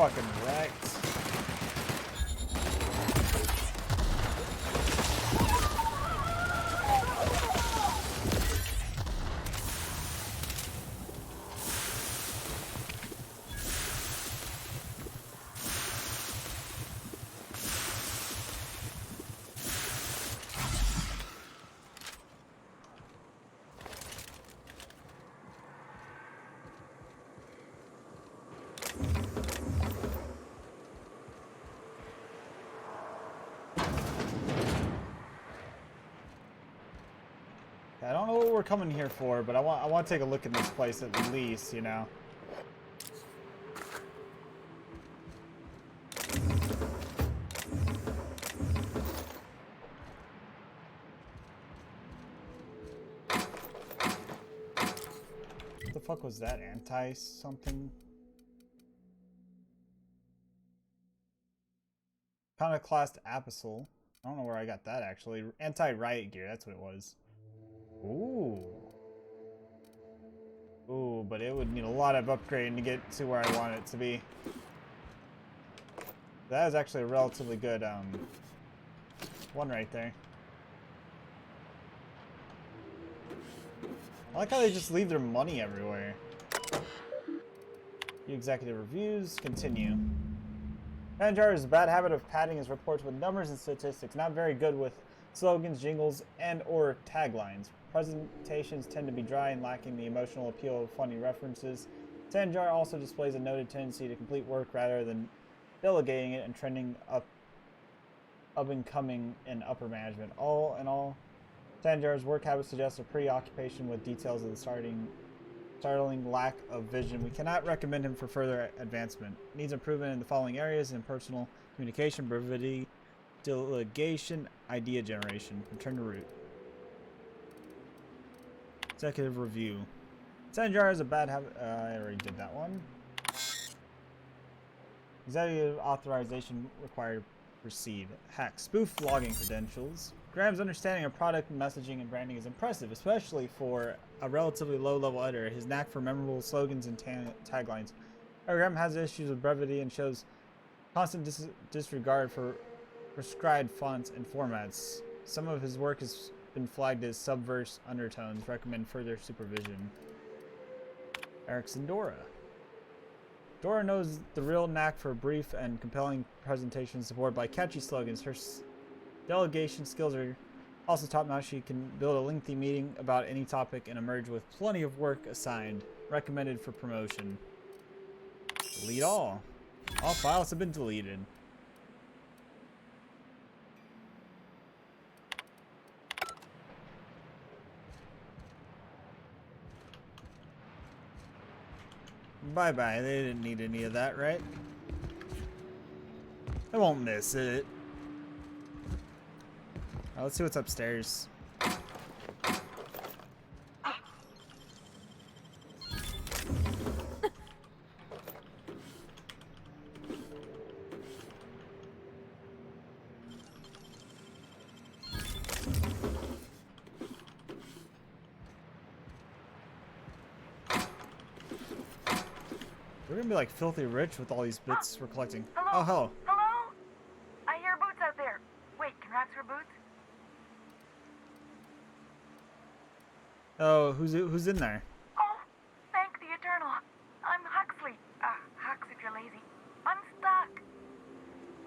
fucking wrecked. I don't know what we're coming here for, but I want to take a look at this place at least, you know. What the fuck was that? Anti-something? Iconoclast Apostle. I don't know where I got that actually. Anti-riot gear, that's what it was. Ooh. Ooh, but it would need a lot of upgrading to get to where I want it to be. That is actually a relatively good one right there. I like how they just leave their money everywhere. The executive reviews continue. Tanjaro has a bad habit of padding his reports with numbers and statistics, not very good with slogans, jingles, and or taglines. Presentations tend to be dry and lacking the emotional appeal of funny references. Tanjaro also displays a noted tendency to complete work rather than delegating it and trending up and coming in upper management. All in all, Tanjaro's work habit suggests a preoccupation with details of the startling lack of vision. We cannot recommend him for further advancement. Needs improvement in the following areas: in personal communication, brevity, delegation, idea generation. Return to root. Executive review. Tanjaro has a bad habit. I already did that one. Executive authorization required to proceed. Hack. Spoof logging credentials. Graham's understanding of product messaging and branding is impressive, especially for a relatively low-level editor. His knack for memorable slogans and taglines. Graham has issues with brevity and shows constant disregard for prescribed fonts and formats. Some of his work has been flagged as subverse undertones. Recommend further supervision. Erickson Dora. Dora knows the real knack for brief and compelling presentations supported by catchy slogans. Her delegation skills are also top-notch. She can build a lengthy meeting about any topic and emerge with plenty of work assigned. Recommended for promotion. Delete all. All files have been deleted. Bye-bye. They didn't need any of that, right? I won't miss it. Right, let's see what's upstairs. We're gonna be like filthy rich with all these bits we're collecting. Hello? Oh, hello. Hello? I hear boots out there. Wait, can rats wear boots? Oh, who's in there? Oh, thank the Eternal. I'm Huxley. Hux if you're lazy. I'm stuck.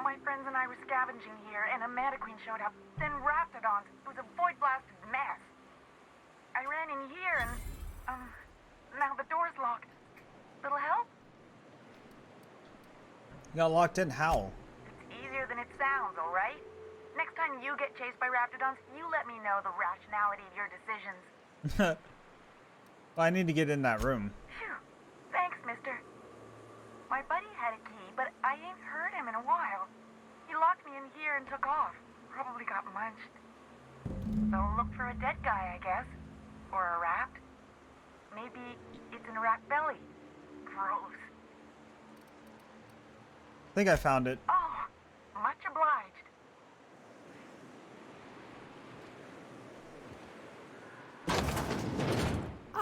My friends and I were scavenging here, and a Mana Queen showed up. Then Raptidons. It was a void-blasted mess. I ran in here, and, now the door's locked. Little help? You got locked in. How? It's easier than it sounds, alright? Next time you get chased by Raptidons, you let me know the rationality of your decisions. Well, I need to get in that room. Phew. Thanks, mister. My buddy had a key, but I ain't heard him in a while. He locked me in here and took off. Probably got munched. So look for a dead guy, I guess. Or a rat. Maybe it's in a rat belly. Gross. I think I found it. Oh, much obliged.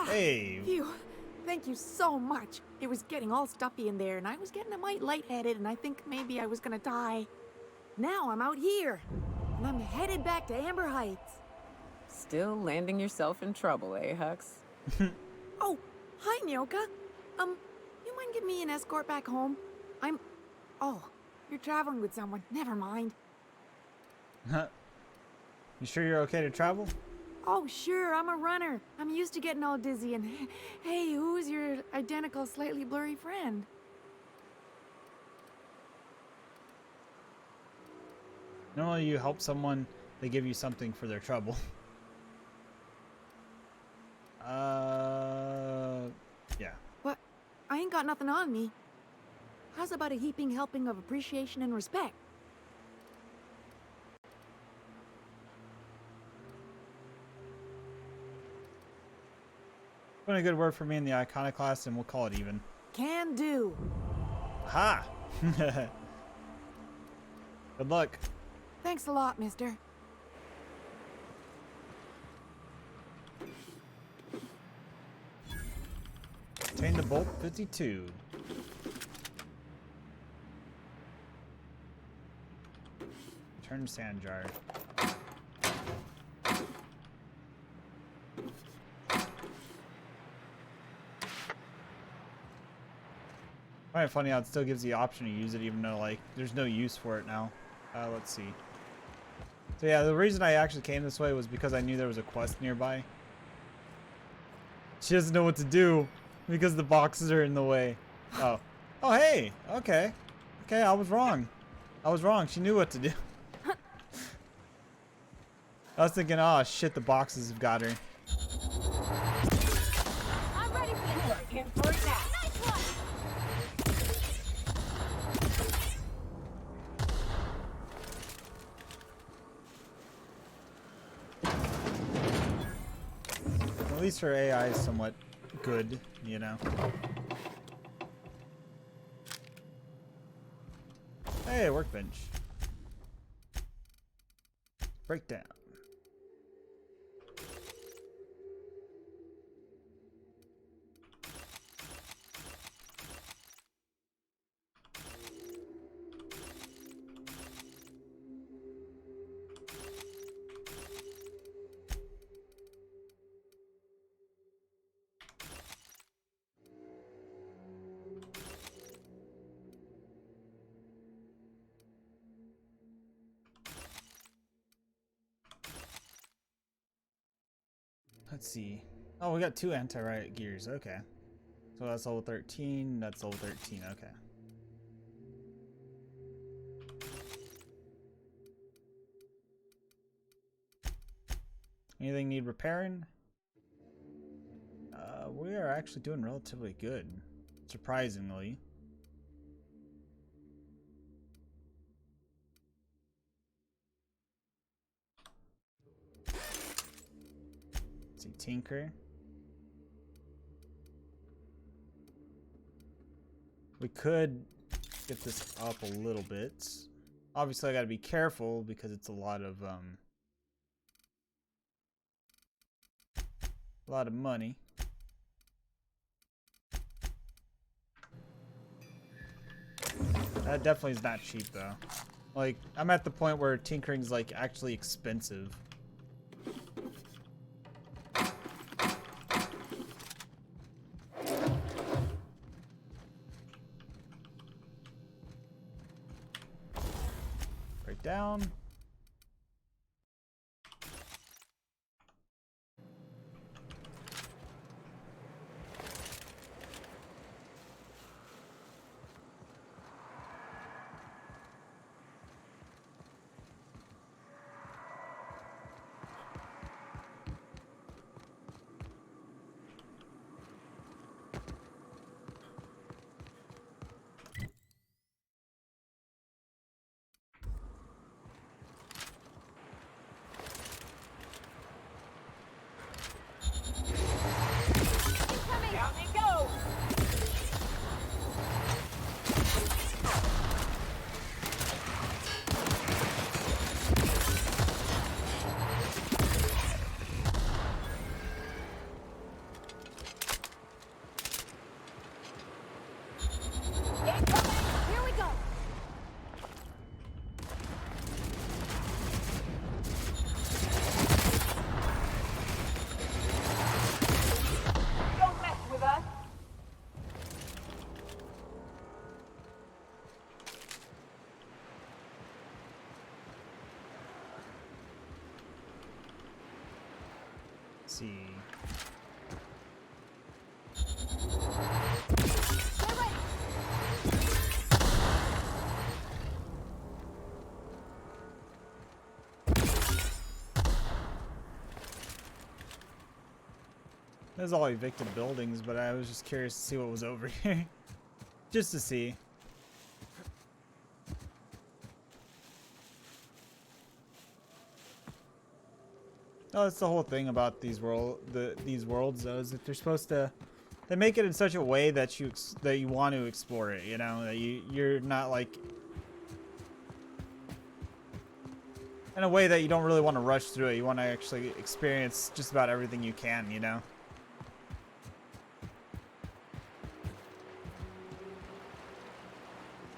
Hey. Phew. Thank you so much. It was getting all stuffy in there, and I was getting a mite lightheaded, and I think maybe I was gonna die. Now I'm out here, and I'm headed back to Amber Heights. Still landing yourself in trouble, eh, Hux? Oh, hi, Nyoka. You mind giving me an escort back home? Oh, you're traveling with someone. Never mind. You sure you're okay to travel? Oh, sure, I'm a runner. I'm used to getting all dizzy, and hey, who's your identical, slightly blurry friend? Normally you help someone, they give you something for their trouble. Yeah. What? I ain't got nothing on me. How's about a heaping helping of appreciation and respect? Put in a good word for me in the iconoclast and we'll call it even. Can do. Ha! Good luck. Thanks a lot, mister. Obtain the Bolt 52. Turn sand jar. I find it funny how it still gives the option to use it even though like there's no use for it now. Let's see. So yeah, the reason I actually came this way was because I knew there was a quest nearby. She doesn't know what to do because the boxes are in the way. Oh. Oh, hey. Okay. Okay, I was wrong. I was wrong. She knew what to do. I was thinking, oh shit, the boxes have got her. I'm ready for this. In for that. Nice one. At least her AI is somewhat good, you know. Hey, workbench. Breakdown. Let's see. Oh, we got 2 anti-riot gears. Okay. So that's level 13. That's level 13. Okay. Anything need repairing? We are actually doing relatively good. Surprisingly. Let's see, tinker. We could get this up a little bit. Obviously, I gotta be careful because it's a lot of money. That definitely is not cheap though. Like, I'm at the point where tinkering's like actually expensive. Break down. see. Get ready. There's all evicted buildings, but I was just curious to see what was over here. Just to see. Oh, that's the whole thing about these worlds, though, is that they're supposed to, they make it in such a way that you want to explore it, you know, that you're not like, in a way that you don't really want to rush through it. You want to actually experience just about everything you can, you know.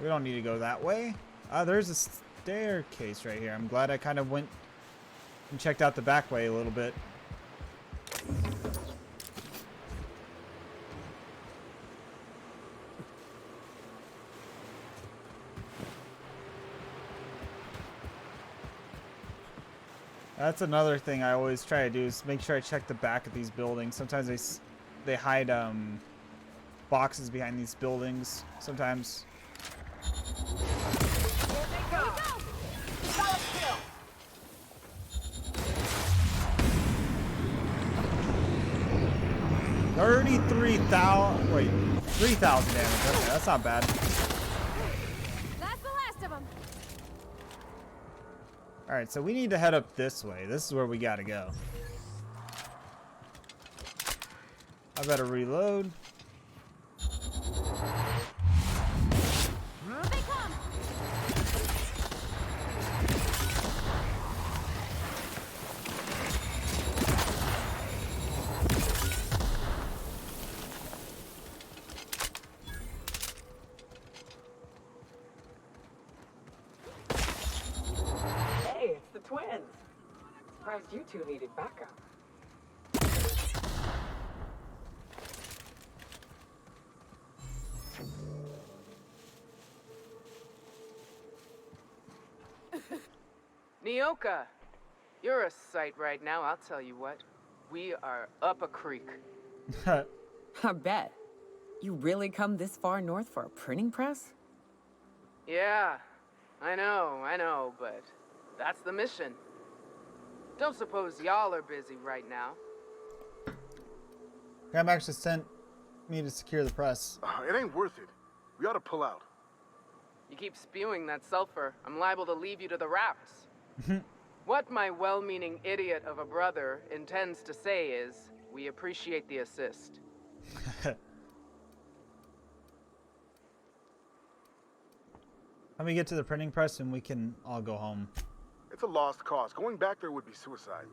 We don't need to go that way. There's a staircase right here. I'm glad I kind of went and checked out the back way a little bit. That's another thing I always try to do, is make sure I check the back of these buildings. Sometimes they hide boxes behind these buildings. Sometimes. Here they go. Solid kill. 33,000. Wait, 3,000 damage. Okay, that's not bad. That's the last of them. All right, so we need to head up this way. This is where we gotta go. I better reload. Here they come. Hey, it's the twins. Surprised you two needed backup. Nyoka, you're a sight right now, I'll tell you what. We are up a creek. I bet. You really come this far north for a printing press? Yeah, I know, but that's the mission. Don't suppose y'all are busy right now. Graham actually sent me to secure the press. It ain't worth it. We ought to pull out. You keep spewing that sulfur, I'm liable to leave you to the rafts. What my well-meaning idiot of a brother intends to say is, we appreciate the assist. Let me get to the printing press and we can all go home. It's a lost cause. Going back there would be suicide.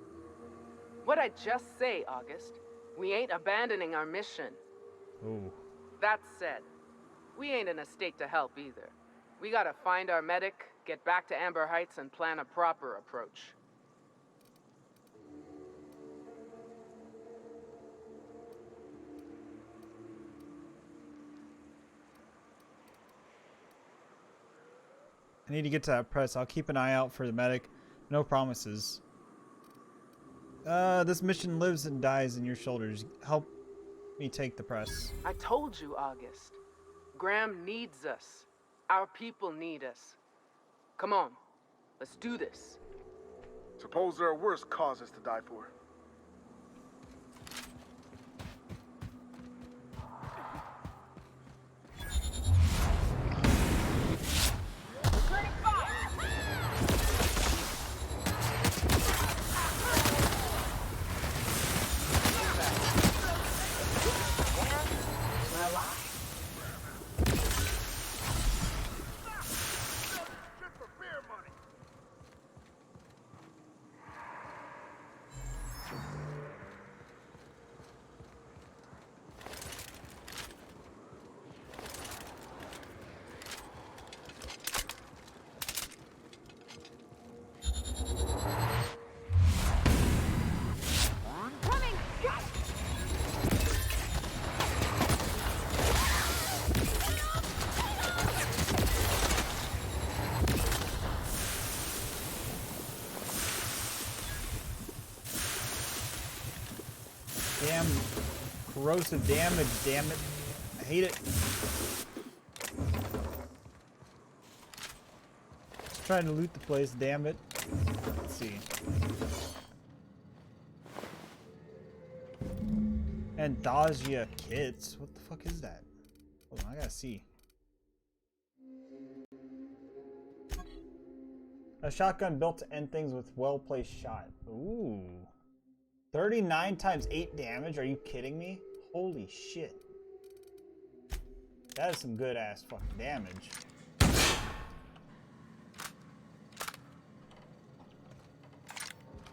What'd I just say, August? We ain't abandoning our mission. Ooh. That said, we ain't in a state to help either. We gotta find our medic, get back to Amber Heights, and plan a proper approach. I need to get to that press. I'll keep an eye out for the medic. No promises. This mission lives and dies in your shoulders. Help me take the press. I told you, August. Graham needs us. Our people need us. Come on, let's do this. Suppose there are worse causes to die for. Returning fire. Damn corrosive damage, damn it. I hate it. Just trying to loot the place, damn it. Let's see. Andagia kits? What the fuck is that? Hold on, I gotta see. A shotgun built to end things with well-placed shot. Ooh. 39 times 8 damage? Are you kidding me? Holy shit. That is some good ass fucking damage.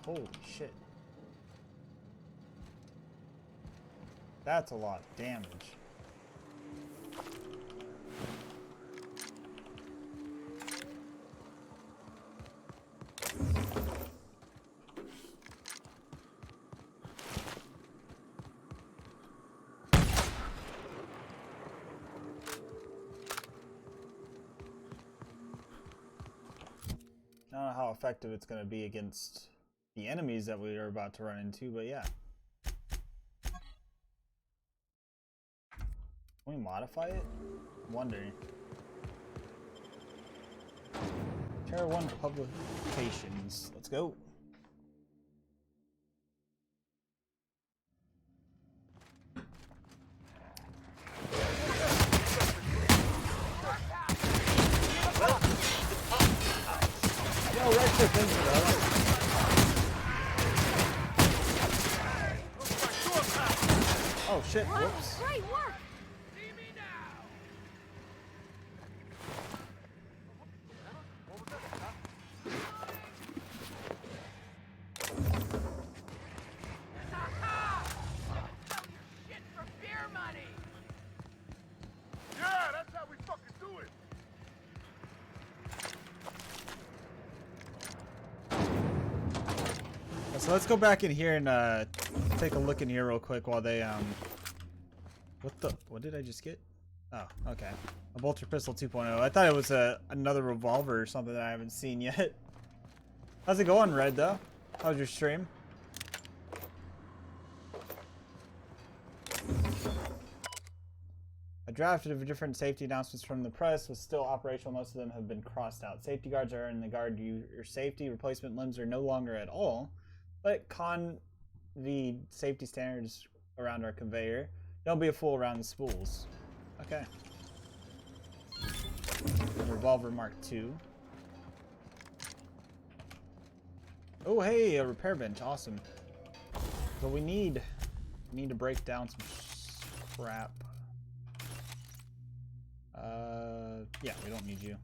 Holy shit. That's a lot of damage. I don't know how effective it's going to be against the enemies that we are about to run into, but yeah. Can we modify it? I'm wondering. Terra 1 publications. Let's go. Yo, right there, things, bro. Oh shit, whoops. Great work! Yeah, that's how we fucking do it. So let's go back in here and take a look in here real quick while they what did I just get? Oh, okay. A bolter pistol 2.0. I thought it was another revolver or something that I haven't seen yet. How's it going, Red, though? How's your stream? A draft of different safety announcements from the press was still operational. Most of them have been crossed out. Safety guards are in the guard your safety. Replacement limbs are no longer at all. But convey safety standards around our conveyor. Don't be a fool around the spools. Okay. Revolver Mark II. Oh, hey, a repair bench. Awesome. So we need to break down some scrap. Yeah, we don't need you.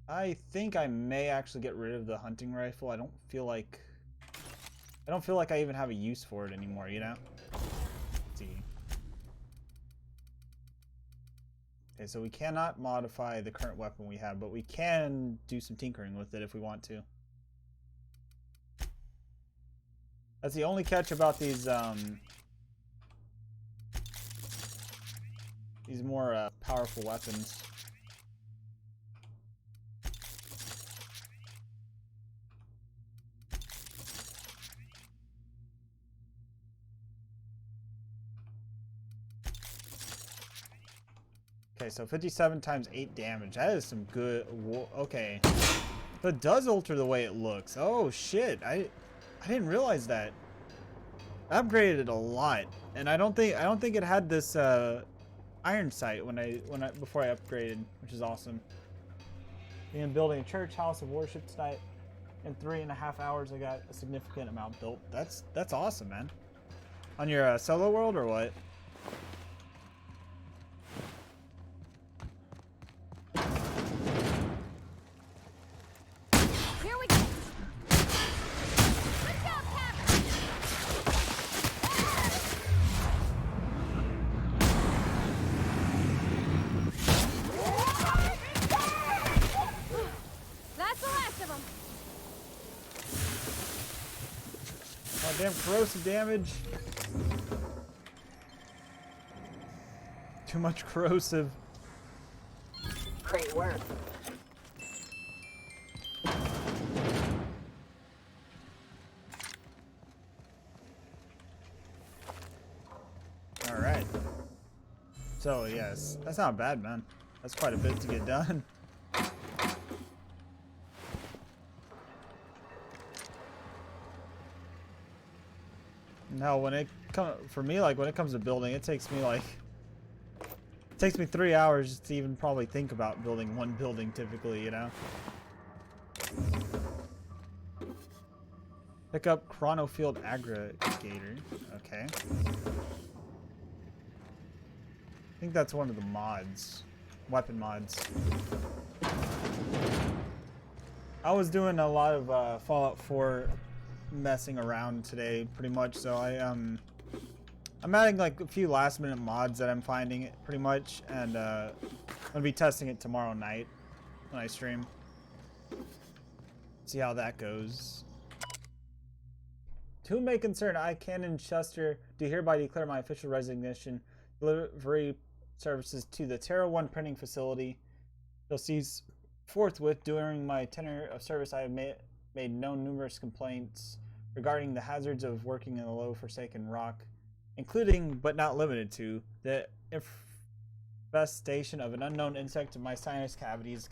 I think I may actually get rid of the hunting rifle. I don't feel like I even have a use for it anymore, you know? Let's see. Okay, so we cannot modify the current weapon we have, but we can do some tinkering with it if we want to. That's the only catch about these more powerful weapons. Okay, so 57 times 8 damage. That is some good. Okay, so it does alter the way it looks. Oh shit! I didn't realize that. I upgraded it a lot, and I don't think it had this iron sight before I upgraded, which is awesome. Being building a church house of worship tonight. In 3.5 hours, I got a significant amount built. That's awesome, man. On your solo world or what? Here we go! Good job, Captain! That's the last of them! Oh, damn corrosive damage. Too much corrosive. Great work. So yes, that's not bad, man. That's quite a bit to get done. Now, when it for me, like when it comes to building, it takes me 3 hours just to even probably think about building one building typically, you know. Pick up Chronofield Aggregator. Okay. I think that's one of the mods. Weapon mods. I was doing a lot of Fallout 4 messing around today, pretty much, so I'm adding like a few last minute mods that I'm finding pretty much, and I'm gonna be testing it tomorrow night when I stream. See how that goes. To whom may concern, I, Canon Chester, do hereby declare my official resignation. Delivery services to the Terra 1 printing facility. You'll cease forthwith. During my tenure of service, I have made known numerous complaints regarding the hazards of working in a low forsaken rock, including but not limited to the infestation of an unknown insect in my sinus cavities,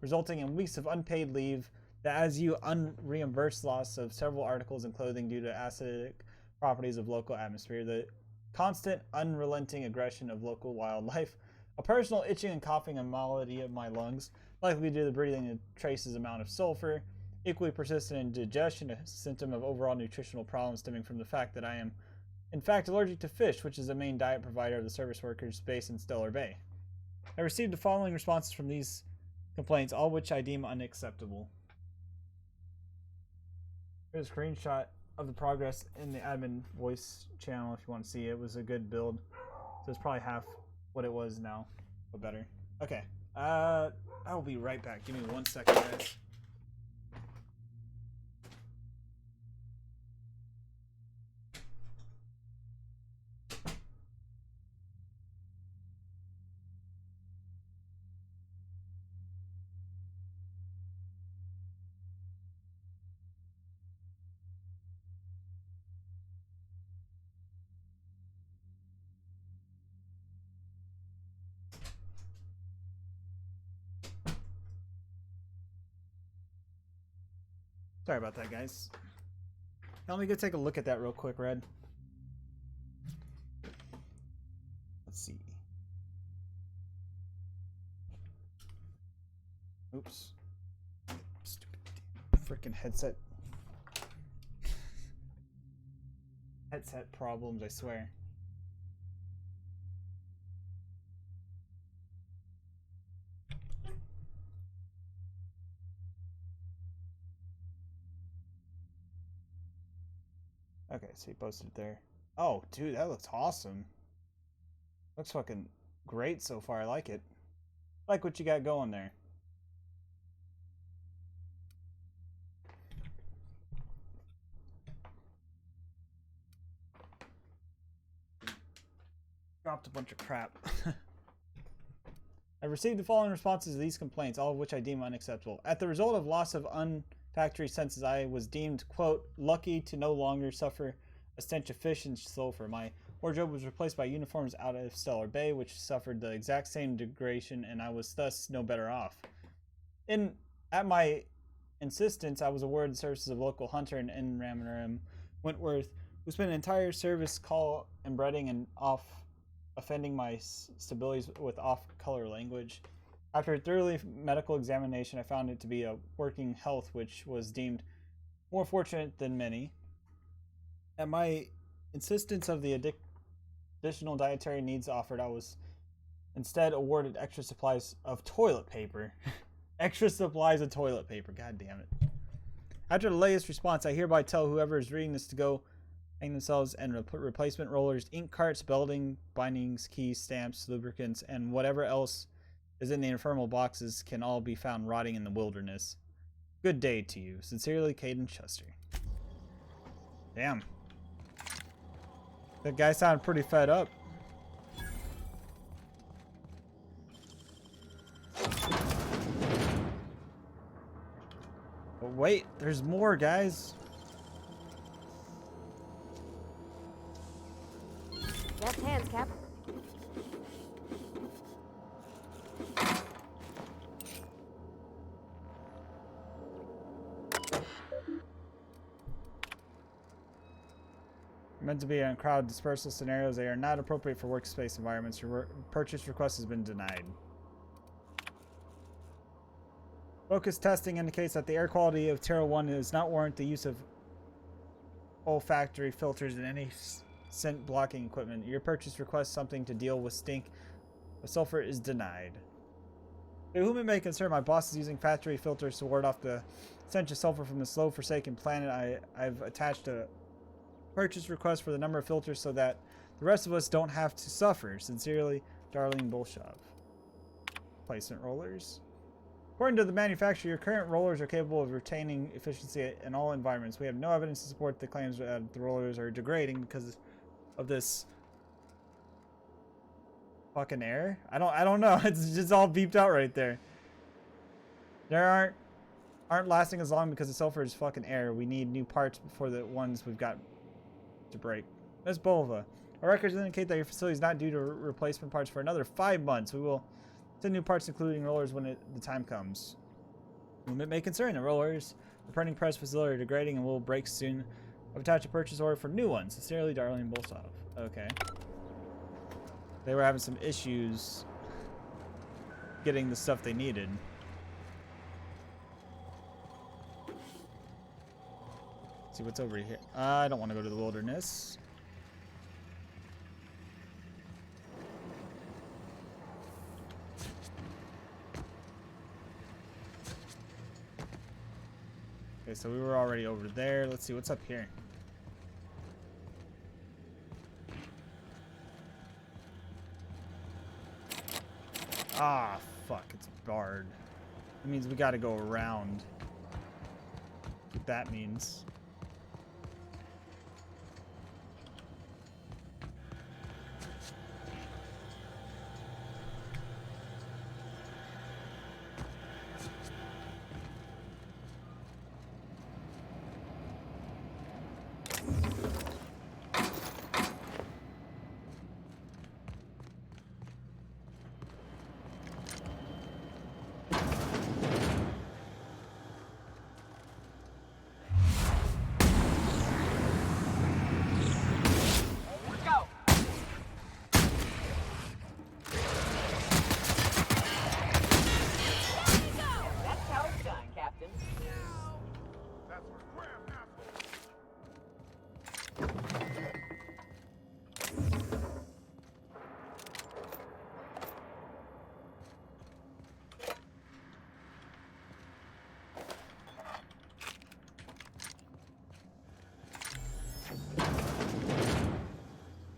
resulting in weeks of unpaid leave, the as you unreimbursed loss of several articles and clothing due to acidic properties of local atmosphere, the constant unrelenting aggression of local wildlife, a personal itching and coughing and malady of my lungs, likely due to breathing a traces amount of sulfur, equally persistent indigestion, a symptom of overall nutritional problems stemming from the fact that I am in fact allergic to fish, which is the main diet provider of the service workers based in Stellar Bay. I received the following responses from these complaints, all which I deem unacceptable. Here's a screenshot of the progress in the admin voice channel if you want to see it. It was a good build. So it's probably half what it was now, but better. Okay. I'll be right back. Give me 1 second, guys. Sorry about that, guys. Now let me go take a look at that real quick, Red. Let's see. Oops. Stupid freaking headset. Headset problems, I swear. Okay, so he posted it there. Oh, dude, that looks awesome. Looks fucking great so far. I like it. Like what you got going there. Dropped a bunch of crap. I received the following responses to these complaints, all of which I deem unacceptable. At the result of loss of factory senses, I was deemed, quote, lucky to no longer suffer a stench of fish and sulfur. My wardrobe was replaced by uniforms out of Stellar Bay, which suffered the exact same degradation, and I was thus no better off. At my insistence, I was awarded the services of local hunter in Ramram Wentworth, who spent an entire service call and breading and offending my stabilities with off-color language. After a thoroughly medical examination, I found it to be a working health, which was deemed more fortunate than many. At my insistence of the additional dietary needs offered, I was instead awarded extra supplies of toilet paper. Extra supplies of toilet paper, god damn it. After the latest response, I hereby tell whoever is reading this to go hang themselves and replacement rollers, ink carts, belting, bindings, keys, stamps, lubricants, and whatever else is in the infernal boxes can all be found rotting in the wilderness. Good day to you. Sincerely, Caden Chester. Damn. That guy sounded pretty fed up. But wait, there's more, guys. Left hands, Cap. Meant to be in crowd dispersal scenarios, they are not appropriate for workspace environments. Your purchase request has been denied. Focus testing indicates that the air quality of Terra 1 does not warrant the use of olfactory filters and any scent blocking equipment. Your purchase request something to deal with stink of sulfur is denied. To whom it may concern, my boss is using factory filters to ward off the stench of sulfur from the slow forsaken planet. I've attached a purchase request for the number of filters so that the rest of us don't have to suffer. Sincerely, Darlene Bolshov. Placement rollers. According to the manufacturer, your current rollers are capable of retaining efficiency in all environments. We have no evidence to support the claims that the rollers are degrading because of this fucking air. I don't know. It's just all beeped out right there. There aren't lasting as long because the sulfur is fucking air. We need new parts before the ones we've got to break. Ms. Bolova, our records indicate that your facility is not due to replacement parts for another 5 months. We will send new parts, including rollers, when the time comes. It may concern the rollers. The printing press facility are degrading and will break soon. I've attached a purchase order for new ones. Sincerely, Darlene Bolsov. Okay. They were having some issues getting the stuff they needed. Let's see what's over here. I don't want to go to the wilderness. Okay, so we were already over there. Let's see what's up here. Ah, fuck, it's barred. That means we gotta go around. What that means.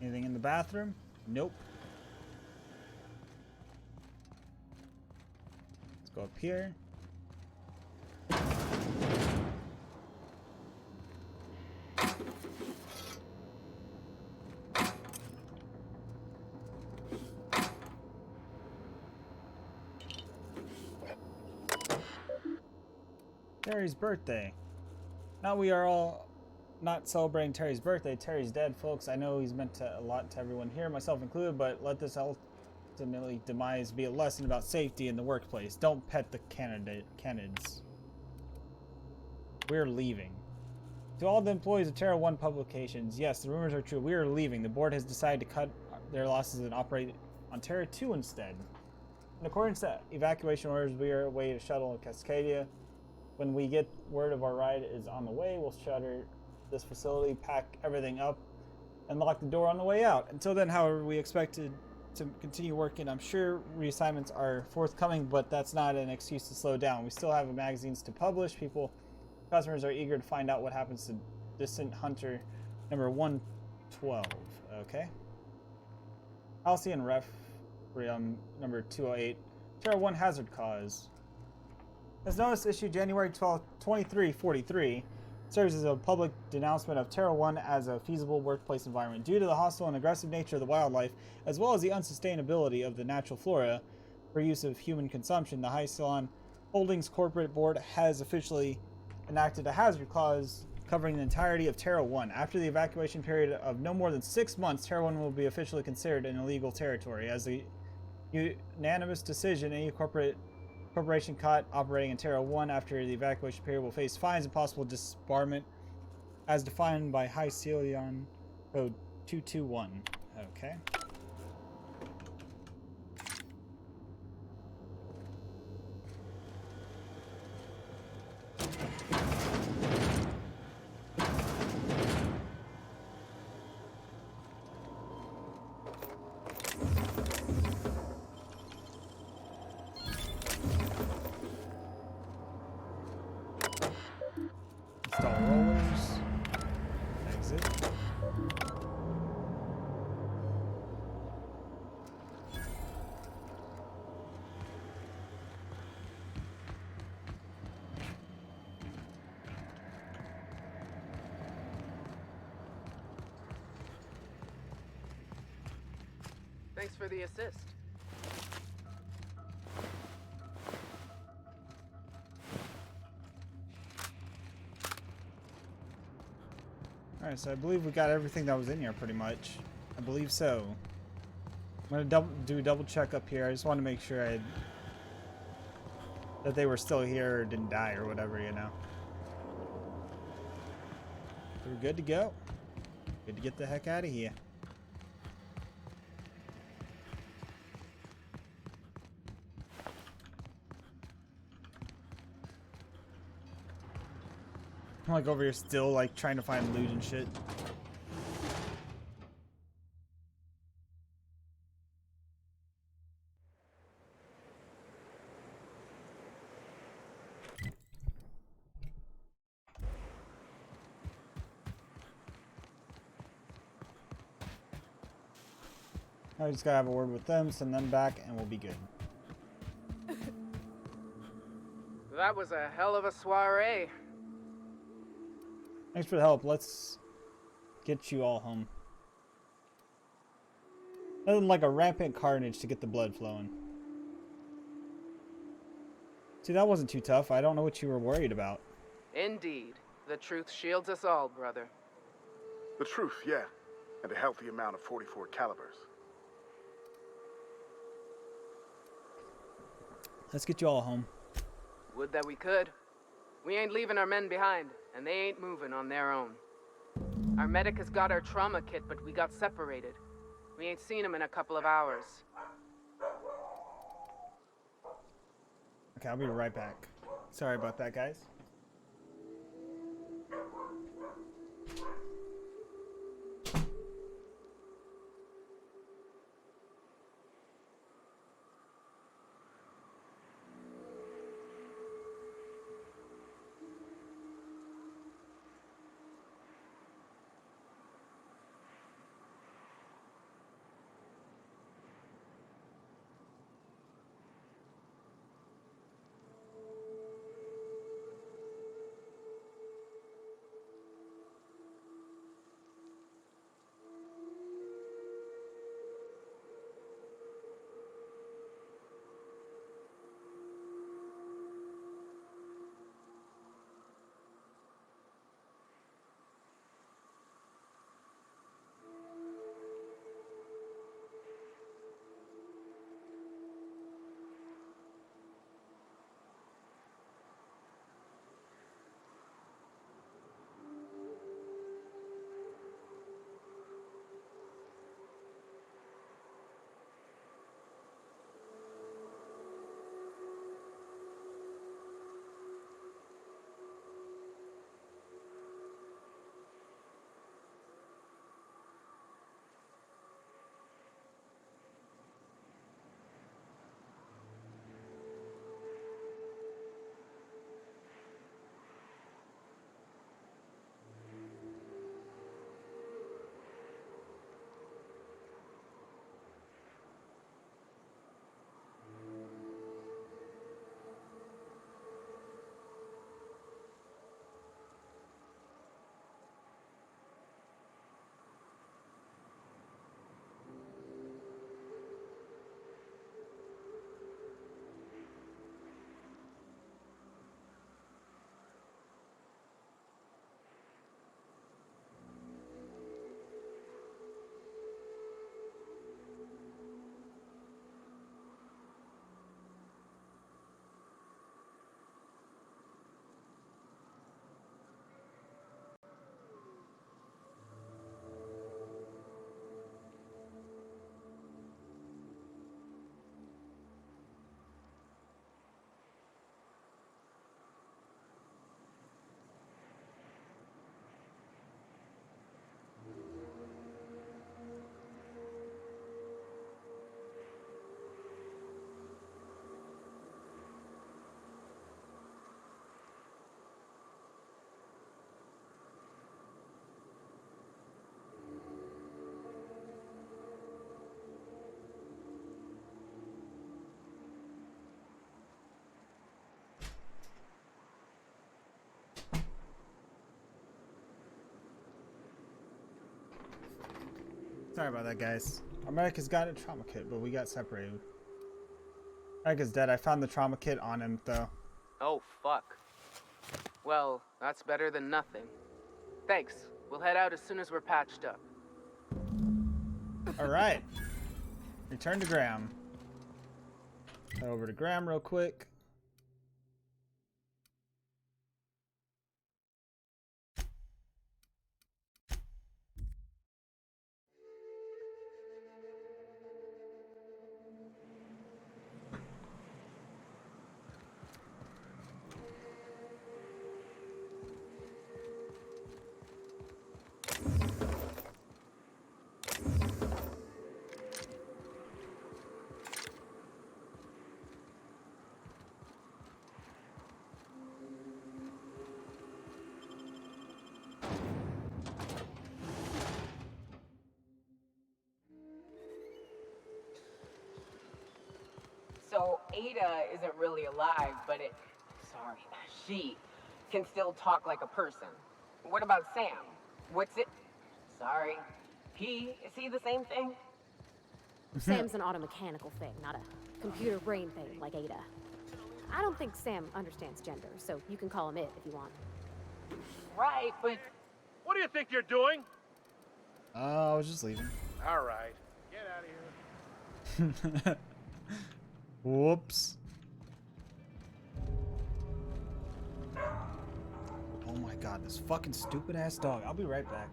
Anything in the bathroom? Nope. Let's go up here. Terry's birthday. Now we are all not celebrating Terry's birthday. Terry's dead, folks. I know he's meant a lot to everyone here, myself included, but let this ultimately demise be a lesson about safety in the workplace. Don't pet the canids. We're leaving. To all the employees of Terra 1 Publications, yes, the rumors are true. We are leaving. The board has decided to cut their losses and operate on Terra 2 instead. In accordance to evacuation orders, we are away to shuttle Cascadia. When we get word of our ride is on the way, we'll shutter this facility, pack everything up, and lock the door on the way out. Until then, however, we expect to continue working. I'm sure reassignments are forthcoming, but that's not an excuse to slow down. We still have magazines to publish. Customers are eager to find out what happens to Distant Hunter number 112. Okay. Halcyon Requiem number 208. Terra 1 Hazard Cause. As notice issued January 12, 2343, serves as a public denouncement of Terra 1 as a feasible workplace environment. Due to the hostile and aggressive nature of the wildlife, as well as the unsustainability of the natural flora for use of human consumption, the High Salon Holdings Corporate Board has officially enacted a hazard clause covering the entirety of Terra 1. After the evacuation period of no more than 6 months, Terra 1 will be officially considered an illegal territory. As a unanimous decision, any corporation caught operating in Terra 1 after the evacuation period will face fines and possible disbarment as defined by High Salon Code 221. Okay. Install rollers. Exit. Thanks for the assist. Alright, so I believe we got everything that was in here pretty much. I believe so. I'm gonna do a double check up here. I just want to make sure that they were still here or didn't die or whatever, you know. We're good to go. Good to get the heck out of here. I'm like over here still like trying to find loot and shit. I just gotta have a word with them, send them back, and we'll be good. That was a hell of a soiree. Thanks for the help. Let's get you all home. Nothing like a rampant carnage to get the blood flowing. See, that wasn't too tough. I don't know what you were worried about. Indeed. The truth shields us all, brother. The truth, yeah. And a healthy amount of 44 calibers. Let's get you all home. Would that we could. We ain't leaving our men behind, and they ain't moving on their own. Our medic has got our trauma kit, but we got separated. We ain't seen him in a couple of hours. Okay, I'll be right back. Sorry about that, guys. Sorry about that, guys. Our medic has got a trauma kit, but we got separated. Medic is dead. I found the trauma kit on him, though. Oh, fuck. Well, that's better than nothing. Thanks. We'll head out as soon as we're patched up. Alright. Return to Graham. Head over to Graham real quick. So Ada isn't really alive, but she can still talk like a person. What about Sam? What's it? Sorry. Is he the same thing? Sam's an automechanical thing, not a computer brain thing like Ada. I don't think Sam understands gender, so you can call him it if you want. Right, but What do you think you're doing? I was just leaving. All right. Get out of here. Whoops. Oh my god, this fucking stupid ass dog. I'll be right back.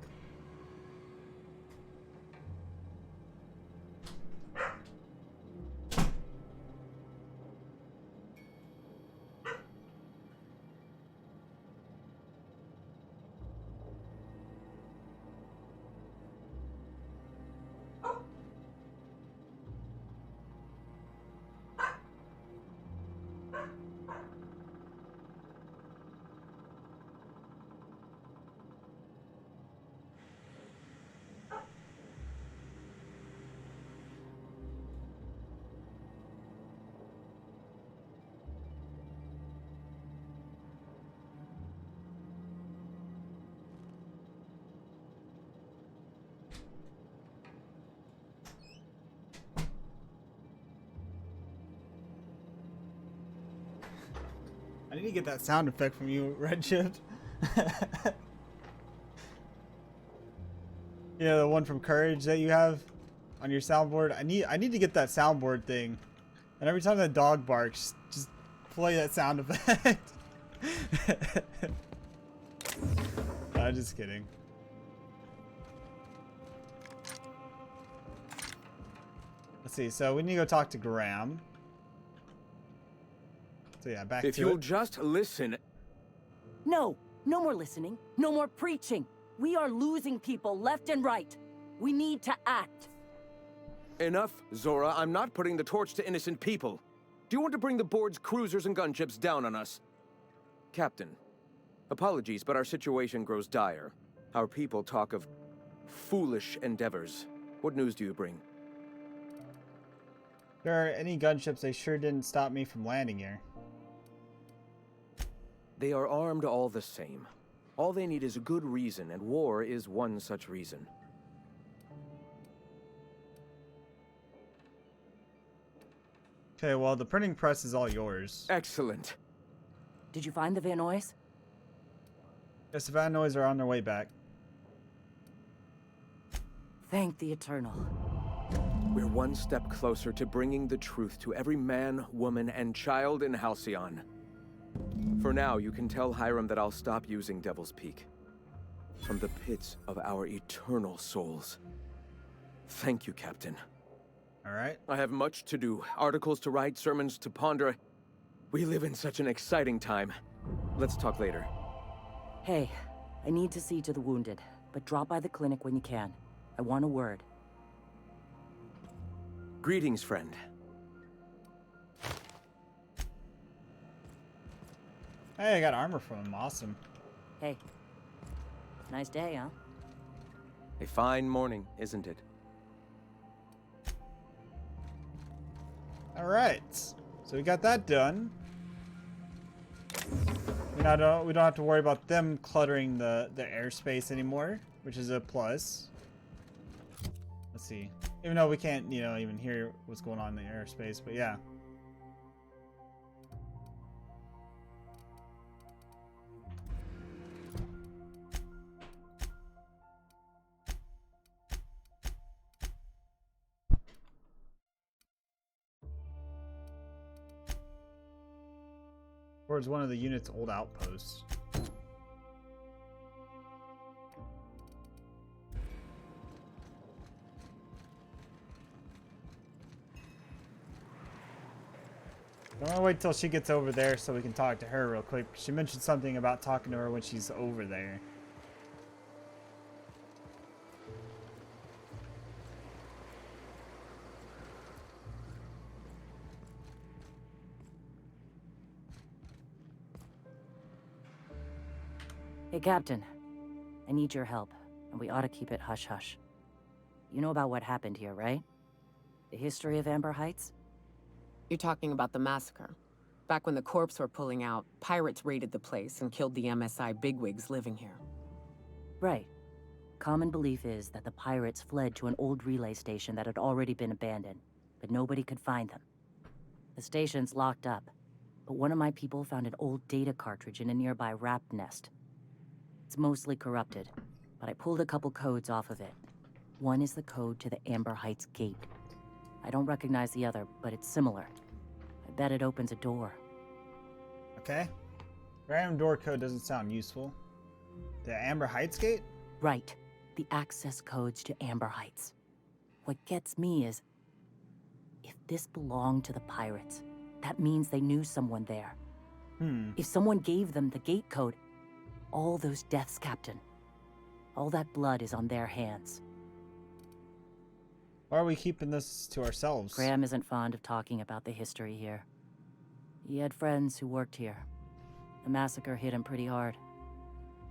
I need to get that sound effect from you, Redshift. Yeah, the one from Courage that you have on your soundboard. I need to get that soundboard thing. And every time that dog barks, just play that sound effect. I'm just kidding. Let's see. So we need to go talk to Graham. So yeah, back to it. If you'll just listen. No, no more listening. No more preaching. We are losing people left and right. We need to act. Enough, Zora. I'm not putting the torch to innocent people. Do you want to bring the board's cruisers and gunships down on us? Captain, apologies, but our situation grows dire. Our people talk of foolish endeavors. What news do you bring? If there are any gunships, they sure didn't stop me from landing here. They are armed all the same. All they need is a good reason, and war is one such reason. Okay, well, the printing press is all yours. Excellent. Did you find the Vanoys? Yes, the Vanoys are on their way back. Thank the Eternal. We're one step closer to bringing the truth to every man, woman, and child in Halcyon. For now, you can tell Hiram that I'll stop using Devil's Peak. From the pits of our eternal souls. Thank you, Captain. Alright. I have much to do. Articles to write, sermons to ponder. We live in such an exciting time. Let's talk later. Hey, I need to see to the wounded, but drop by the clinic when you can. I want a word. Greetings, friend. Hey, I got armor from him. Awesome. Hey, nice day, huh? A fine morning, isn't it? Alright. So we got that done. We don't have to worry about them cluttering the airspace anymore, which is a plus. Let's see. Even though we can't, you know, even hear what's going on in the airspace, but yeah. Towards one of the unit's old outposts. I'm gonna wait till she gets over there so we can talk to her real quick. She mentioned something about talking to her when she's over there. Hey, Captain. I need your help, and we ought to keep it hush-hush. You know about what happened here, right? The history of Amber Heights? You're talking about the massacre. Back when the corps were pulling out, pirates raided the place and killed the MSI bigwigs living here. Right. Common belief is that the pirates fled to an old relay station that had already been abandoned, but nobody could find them. The station's locked up, but one of my people found an old data cartridge in a nearby rat nest. It's mostly corrupted, but I pulled a couple codes off of it. One is the code to the Amber Heights gate. I don't recognize the other, but it's similar. I bet it opens a door. Okay. Random door code doesn't sound useful. The Amber Heights gate? Right. The access codes to Amber Heights. What gets me is, if this belonged to the pirates, that means they knew someone there. If someone gave them the gate code, all those deaths, Captain, all that blood is on their hands. Why are we keeping this to ourselves? Graham isn't fond of talking about the history here. He had friends who worked here. The massacre hit him pretty hard.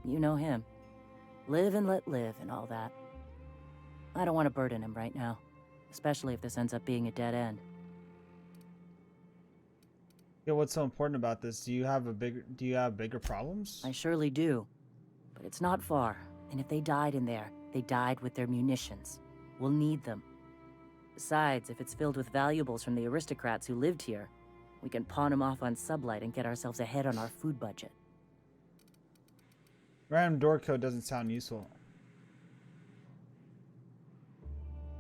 You know him. Live and let live and all that. I don't want to burden him right now, especially if this ends up being a dead end. Yeah, what's so important about this? Do you have bigger problems? I surely do. But it's not far, and if they died in there, they died with their munitions. We'll need them. Besides, if it's filled with valuables from the aristocrats who lived here, we can pawn them off on Sublight and get ourselves ahead on our food budget. Random door code doesn't sound useful.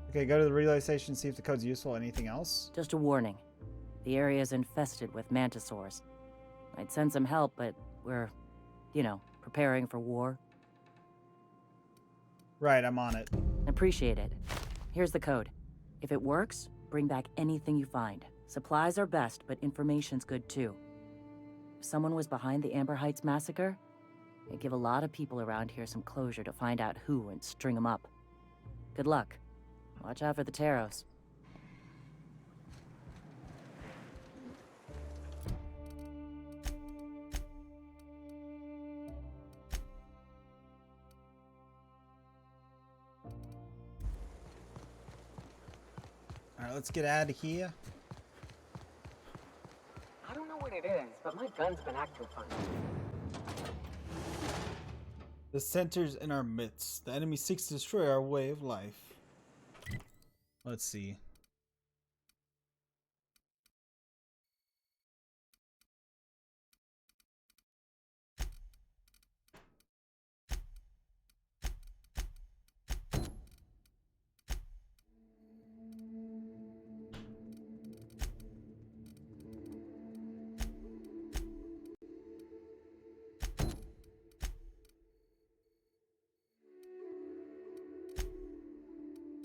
Okay, go to the relay station, see if the code's useful. Anything else? Just a warning. The area is infested with mantisaurs. I'd send some help, but we're, you know, preparing for war. Right, I'm on it. Appreciate it. Here's the code. If it works, bring back anything you find. Supplies are best, but information's good too. If someone was behind the Amber Heights massacre, it'd give a lot of people around here some closure to find out who and string them up. Good luck. Watch out for the Taros. Alright, let's get out of here. I don't know what it is, but my gun's been acting funny. The center's in our midst. The enemy seeks to destroy our way of life. Let's see.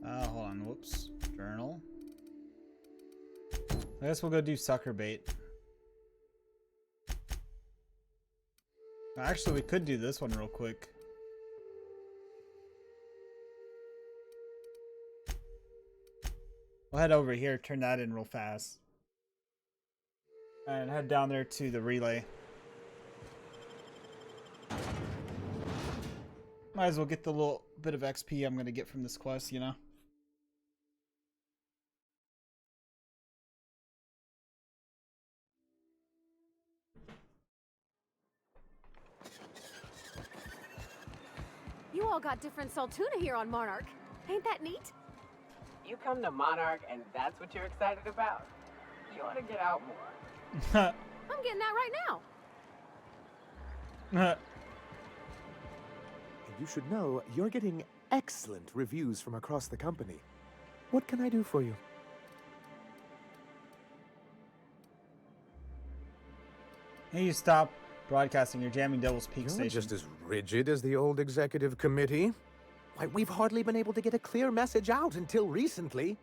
Hold on, whoops. Journal. I guess we'll go do sucker bait. Actually, we could do this one real quick. We'll head over here, turn that in real fast. And head down there to the relay. Might as well get the little bit of XP I'm gonna get from this quest, you know? You all got different Saltuna here on Monarch. Ain't that neat? you come to Monarch and that's what you're excited about, you ought to get out more. I'm getting that right now. You should know you're getting excellent reviews from across the company. What can I do for you? Hey, you stop broadcasting. You're jamming Devil's Peak You're Station. just as rigid as the old executive committee. Why, we've hardly been able to get a clear message out until recently.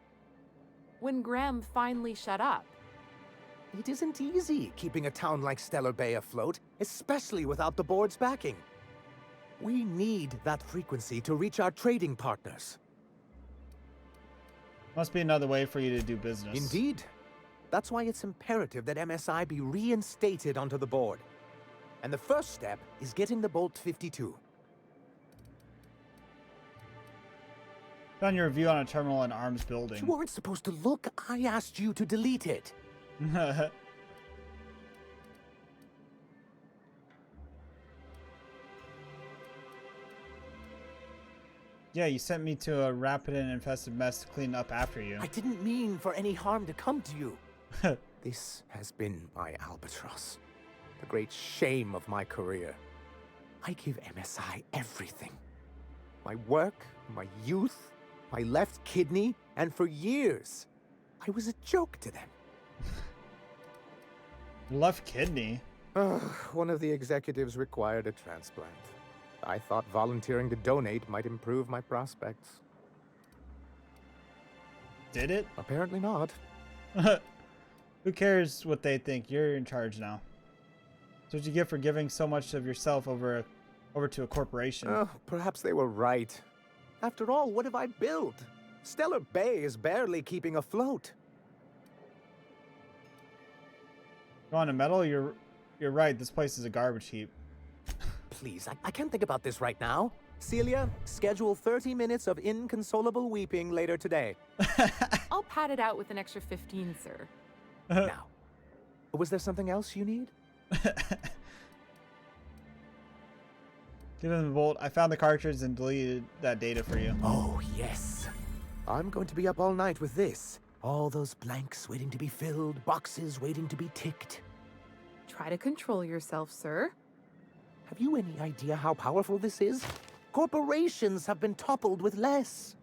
When Graham finally shut up. It isn't easy keeping a town like Stellar Bay afloat, especially without the board's backing. We need that frequency to reach our trading partners. Must be another way for you to do business. Indeed. That's why it's imperative that MSI be reinstated onto the board. And the first step is getting the Bolt 52. Found your review on a terminal in Arms building. You weren't supposed to look. I asked you to delete it. Yeah, you sent me to a rapid and infested mess to clean up after you. I didn't mean for any harm to come to you. This has been my albatross. The great shame of my career. I give MSI everything. My work, my youth, my left kidney, and for years, I was a joke to them. Left kidney? One of the executives required a transplant. I thought volunteering to donate might improve my prospects. Did it? Apparently not. Who cares what they think? You're in charge now. That's what you get for giving so much of yourself over to a corporation. Oh, perhaps they were right. After all, what have I built? Stellar Bay is barely keeping afloat. You want a medal? You're right. This place is a garbage heap. Please, I can't think about this right now. Celia, schedule 30 minutes of inconsolable weeping later today. I'll pad it out with an extra 15, sir. Now, was there something else you need? Give him the bolt. I found the cartridge and deleted that data for you. Oh, yes. I'm going to be up all night with this. All those blanks waiting to be filled, boxes waiting to be ticked. Try to control yourself, sir. Have you any idea how powerful this is? Corporations have been toppled with less.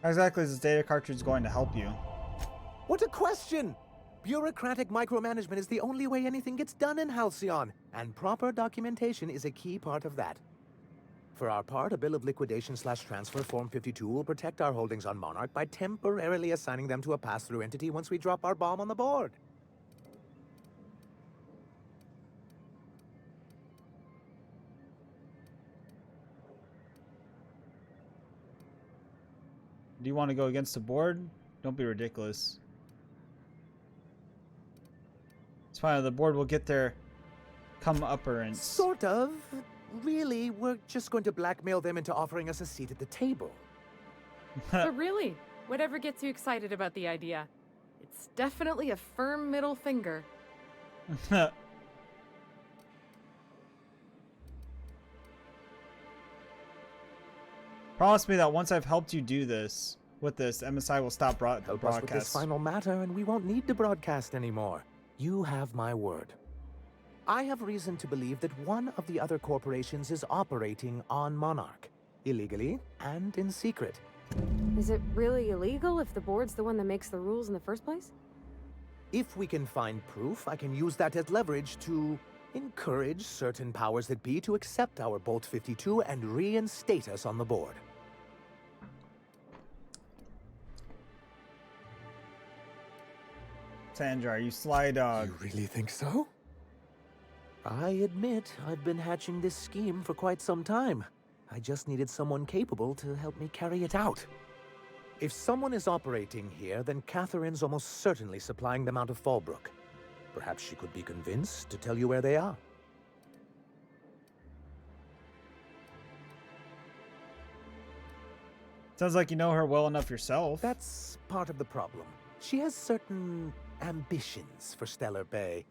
How exactly is this data cartridge going to help you? What a question! Bureaucratic micromanagement is the only way anything gets done in Halcyon, and proper documentation is a key part of that. For our part, a bill of liquidation/transfer Form 52 will protect our holdings on Monarch by temporarily assigning them to a pass-through entity once we drop our bomb on the board. Do you want to go against the board? Don't be ridiculous. It's fine. The board will get their come-upperance. Sort of. Really, we're just going to blackmail them into offering us a seat at the table. But really, whatever gets you excited about the idea, it's definitely a firm middle finger. Promise me that once I've helped you do this, with this, MSI will stop Help us with this broadcasts. final matter, and we won't need to broadcast anymore. You have my word. I have reason to believe that one of the other corporations is operating on Monarch, illegally and in secret. Is it really illegal if the board's the one that makes the rules in the first place? If we can find proof, I can use that as leverage to encourage certain powers that be to accept our Bolt 52 and reinstate us on the board. Sandra, you sly dog. You really think so? I admit I've been hatching this scheme for quite some time. I just needed someone capable to help me carry it out. If someone is operating here, then Catherine's almost certainly supplying them out of Fallbrook. Perhaps she could be convinced to tell you where they are. Sounds like you know her well enough yourself. That's part of the problem. She has certain ambitions for Stellar Bay,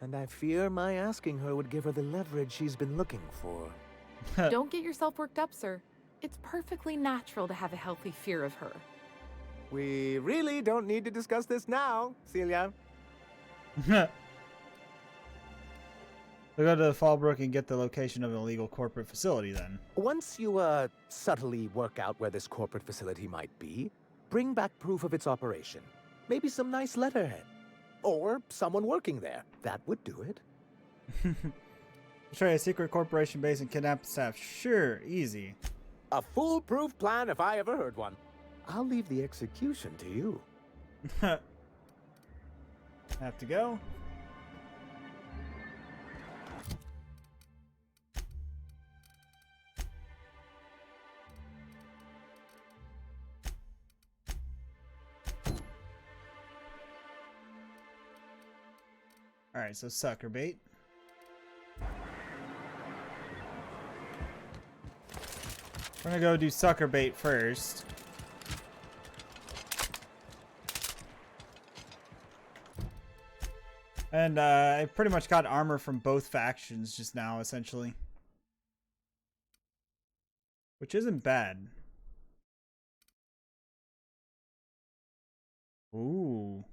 and I fear my asking her would give her the leverage she's been looking for. Don't get yourself worked up, sir. It's perfectly natural to have a healthy fear of her. We really don't need to discuss this now, Celia. We'll go to Fallbrook and get the location of an illegal corporate facility then. Once you, subtly work out where this corporate facility might be, bring back proof of its operation. Maybe some nice letterhead. Or someone working there. That would do it. Betray a secret corporation base and kidnap staff. Sure, easy. A foolproof plan if I ever heard one. I'll leave the execution to you. Have to go. Alright, so sucker bait. We're gonna go do sucker bait first. And I pretty much got armor from both factions just now, essentially. Which isn't bad. Ooh.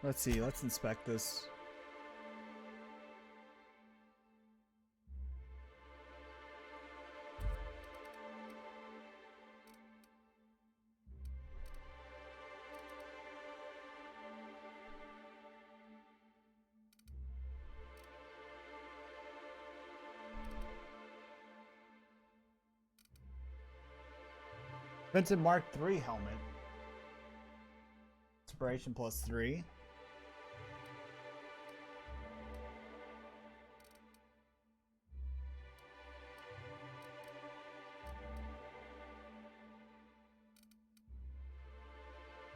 Let's see, let's inspect this. Vincent Mark III helmet. Inspiration +3.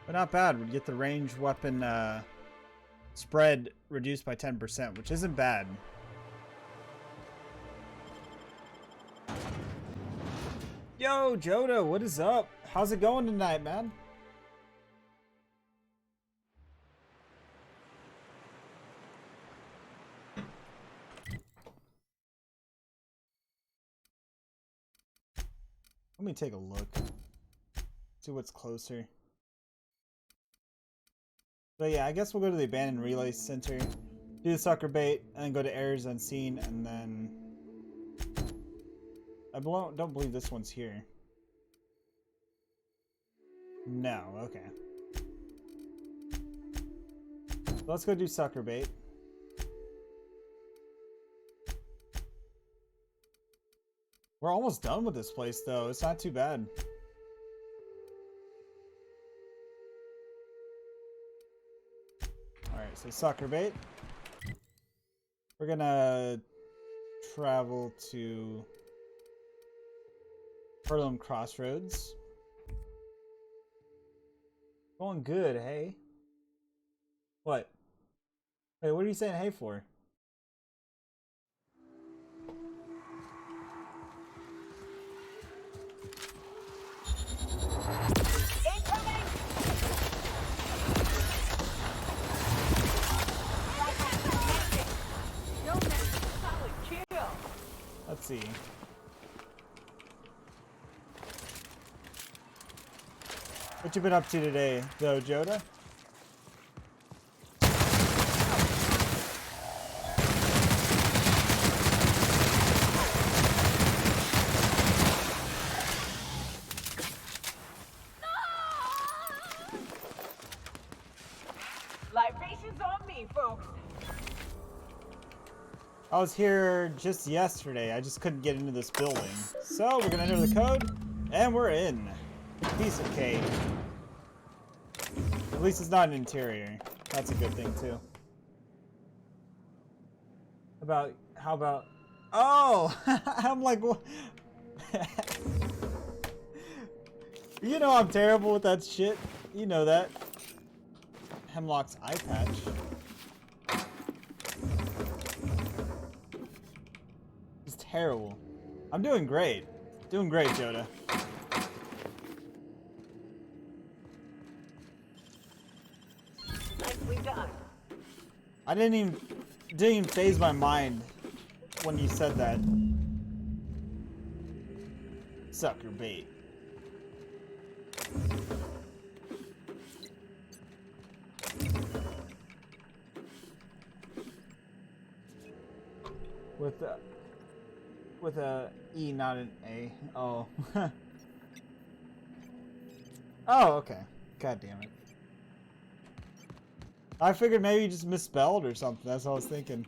But not bad. We'd get the ranged weapon spread reduced by 10%, which isn't bad. Yo, Joda, what is up? How's it going tonight, man? Let me take a look. See what's closer. So yeah, I guess we'll go to the abandoned relay center, do the sucker bait, and then go to Errors Unseen, and then I don't believe this one's here. No, okay. So let's go do sucker bait. We're almost done with this place though. It's not too bad. Alright, so sucker bait. We're gonna travel to Harlem Crossroads. Going good, hey? What? Wait, what are you saying hey for? Let's see. What you been up to today, though, Joda? Libations on me, folks. I was here just yesterday. I just couldn't get into this building. So we're gonna enter the code, and we're in. Piece of cake. At least it's not an interior. That's a good thing too. How about? Oh, I'm like, what? You know I'm terrible with that shit. You know that. Hemlock's eye patch. It's terrible. I'm doing great. Doing great, Joda. Nicely done. I didn't even phase my mind when you said that. Sucker bait. With a E, not an A. Oh. Oh, okay. God damn it. I figured maybe you just misspelled or something. That's what I was thinking.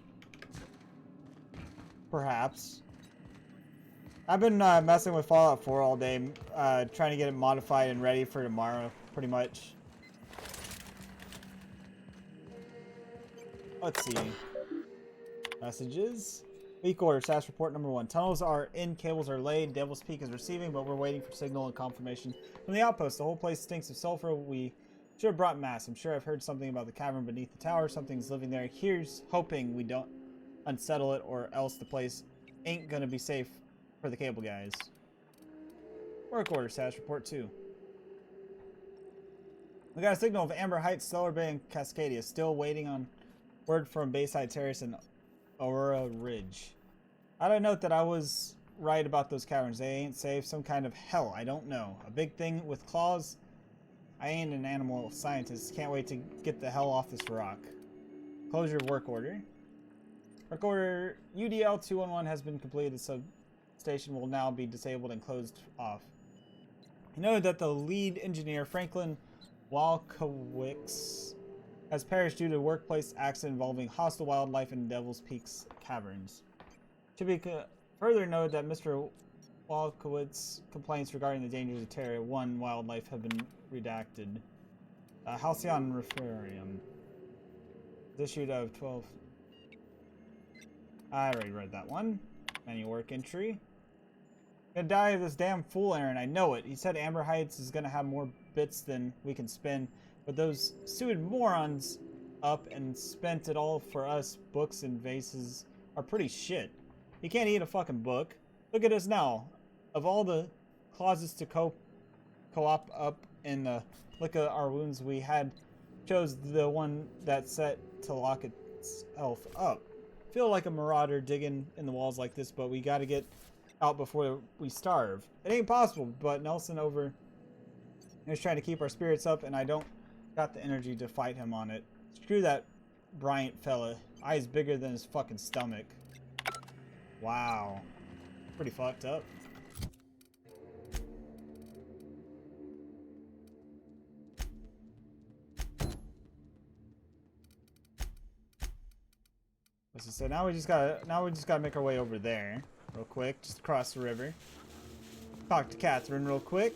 Perhaps. I've been messing with Fallout 4 all day, trying to get it modified and ready for tomorrow, pretty much. Let's see. Messages. Week order, SAS report number 1. Tunnels are in, cables are laid, Devil's Peak is receiving, but we're waiting for signal and confirmation from the outpost. The whole place stinks of sulfur. We should have brought mass. I'm sure I've heard something about the cavern beneath the tower. Something's living there. Here's hoping we don't unsettle it, or else the place ain't gonna be safe for the cable guys. Work order, SAS report 2. We got a signal of Amber Heights, Stellar Bay, and Cascadia. Still waiting on word from Bayside Terrace and Aurora Ridge. How'd I note that I was right about those caverns? They ain't safe. Some kind of hell. I don't know. A big thing with claws. I ain't an animal scientist. Can't wait to get the hell off this rock. Closure of work order. Work order UDL 211 has been completed. The substation will now be disabled and closed off. You know that the lead engineer, Franklin Walkowicz, has perished due to a workplace accident involving hostile wildlife in Devil's Peak's caverns. To be further noted that Mr. Walkowitz's complaints regarding the dangers of Terra 1 wildlife have been redacted. Halcyon Referendum. Issued out of 12. I already read that one. Manual work entry. Gonna die of this damn fool, Aaron. I know it. He said Amber Heights is gonna have more bits than we can spin. But those sued morons up and spent it all for us. Books and vases are pretty shit. You can't eat a fucking book. Look at us now. Of all the closets to co-op up in the lick of our wounds, we had chose the one that set to lock itself up. Feel like a marauder digging in the walls like this, but we gotta get out before we starve. It ain't possible, but Nelson over is trying to keep our spirits up, and I don't got the energy to fight him on it. Screw that Bryant fella. Eyes bigger than his fucking stomach. Wow. Pretty fucked up. So now we just gotta make our way over there real quick, just across the river. Talk to Catherine real quick.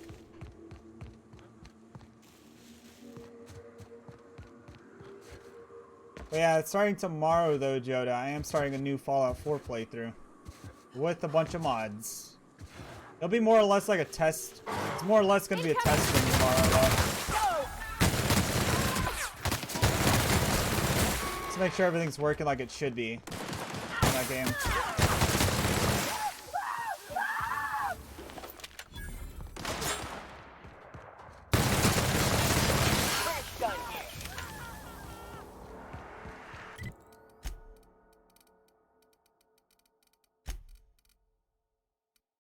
But yeah, it's starting tomorrow though, Joda. I am starting a new Fallout 4 playthrough with a bunch of mods. It'll be more or less like a test. It's more or less going to be a test run tomorrow though. Just make sure everything's working like it should be in that game.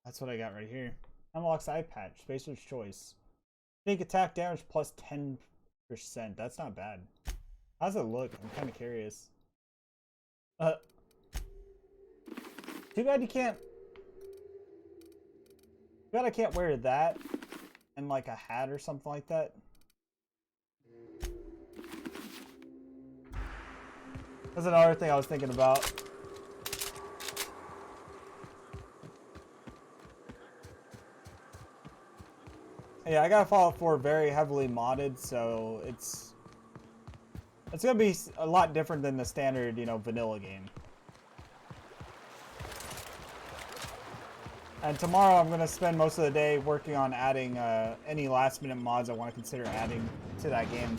That's what I got right here. Unlocks eye patch. Spacer's choice. Sneak attack damage plus 10%. That's not bad. How's it look? I'm kind of curious. Too bad you can't. Too bad I can't wear that and like a hat or something like that. That's another thing I was thinking about. Yeah, I got Fallout 4 very heavily modded, so it's gonna be a lot different than the standard, you know, vanilla game. And tomorrow I'm gonna spend most of the day working on adding any last-minute mods I want to consider adding to that game.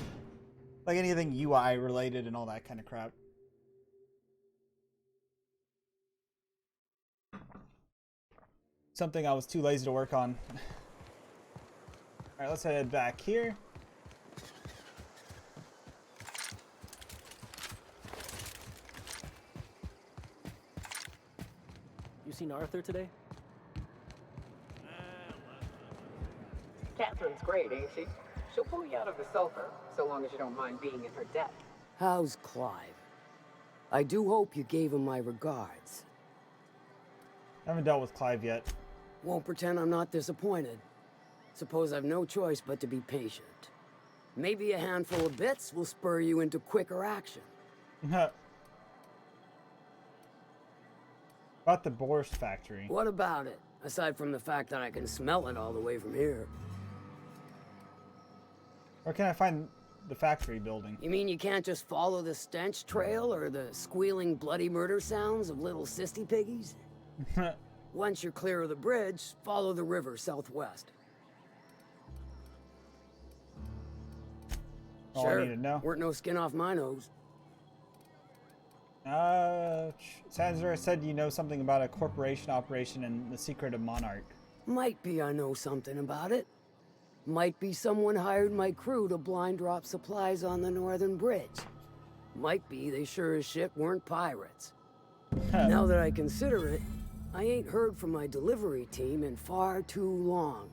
Like anything UI related and all that kind of crap. Something I was too lazy to work on. Alright, let's head back here. You seen Arthur today? Catherine's great, ain't she? She'll pull you out of the sulfur, so long as you don't mind being in her debt. How's Clive? I do hope you gave him my regards. I haven't dealt with Clive yet. Won't pretend I'm not disappointed. Suppose I've no choice but to be patient. Maybe a handful of bits will spur you into quicker action. About the Borscht factory. What about it? Aside from the fact that I can smell it all the way from here. Where can I find the factory building? You mean you can't just follow the stench trail or the squealing bloody murder sounds of little sissy piggies? Once you're clear of the bridge, follow the river southwest. All Sure, I need to know. weren't no skin off my nose. Sanzor said you know something about a corporation operation and the secret of Monarch. Might be I know something about it. Might be someone hired my crew to blind drop supplies on the northern bridge. Might be they sure as shit weren't pirates. Now that I consider it, I ain't heard from my delivery team in far too long.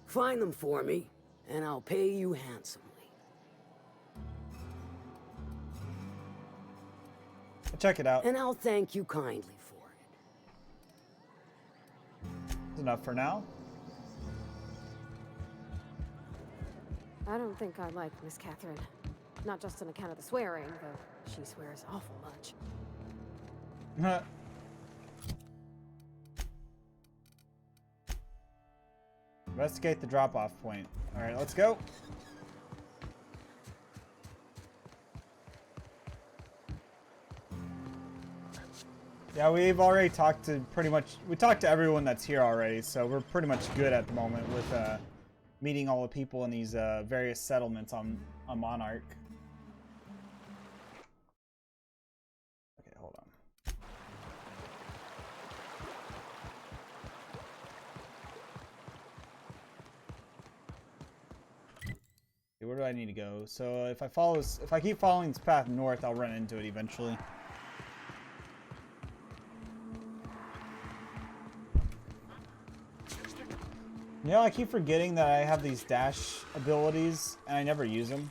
Find them for me, and I'll pay you handsomely. I'll check it out. And I'll thank you kindly for it. That's enough for now. I don't think I like Miss Catherine. Not just on account of the swearing, though she swears awful much. Investigate the drop-off point. Alright, let's go. Yeah, we've already talked to we talked to everyone that's here already, so we're pretty much good at the moment with meeting all the people in these various settlements on Monarch. Okay, hold on. Okay, where do I need to go? So if I keep following this path north, I'll run into it eventually. You know, I keep forgetting that I have these dash abilities, and I never use them.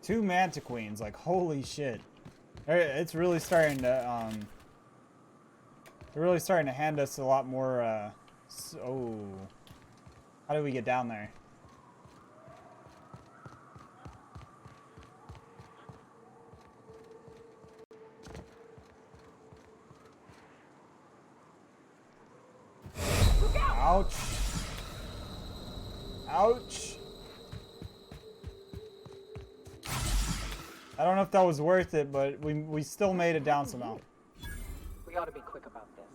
Two Mantiqueens, like holy shit. It's really starting to they're really starting to hand us a lot more oh. How do we get down there? Ouch. Ouch. I don't know if that was worth it, but we still made it down somehow. We ought to be quick about this.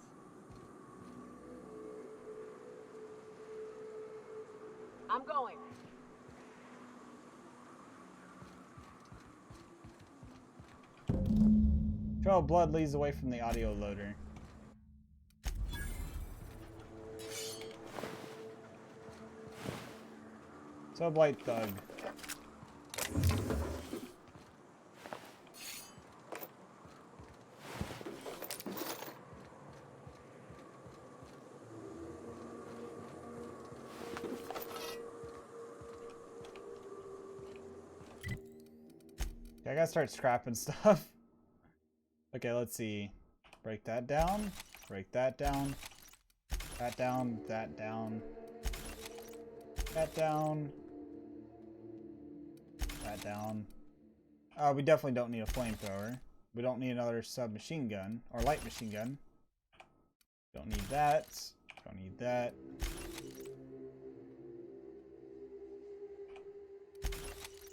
I'm going. Trail of blood leads away from the audio loader. Sublight Thug. I gotta start scrapping stuff. Okay, let's see. Break that down. Break that down. That down. That down. That down. That down. We definitely don't need a flamethrower. We don't need another submachine gun or light machine gun. Don't need that. Don't need that.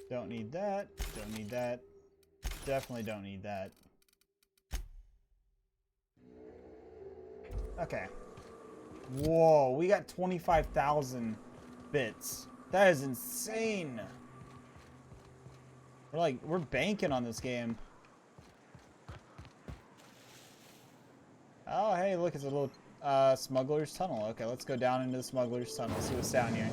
Don't need that. Don't need that. Definitely don't need that. Okay. Whoa, we got 25,000 bits. That is insane. We're banking on this game. Oh, hey, look, it's a little smuggler's tunnel. Okay, let's go down into the smuggler's tunnel, see what's down here.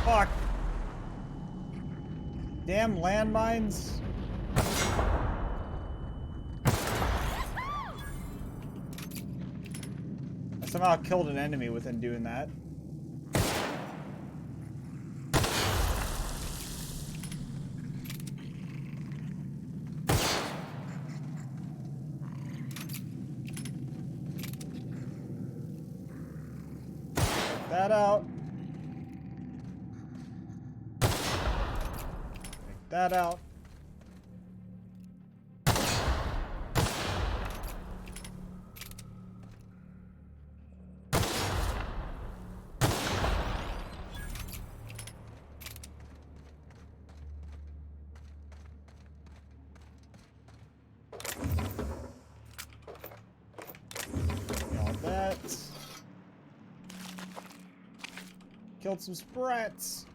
Fuck. Damn landmines. I somehow killed an enemy within doing that. Check that out. That out. All that. Killed some sprats.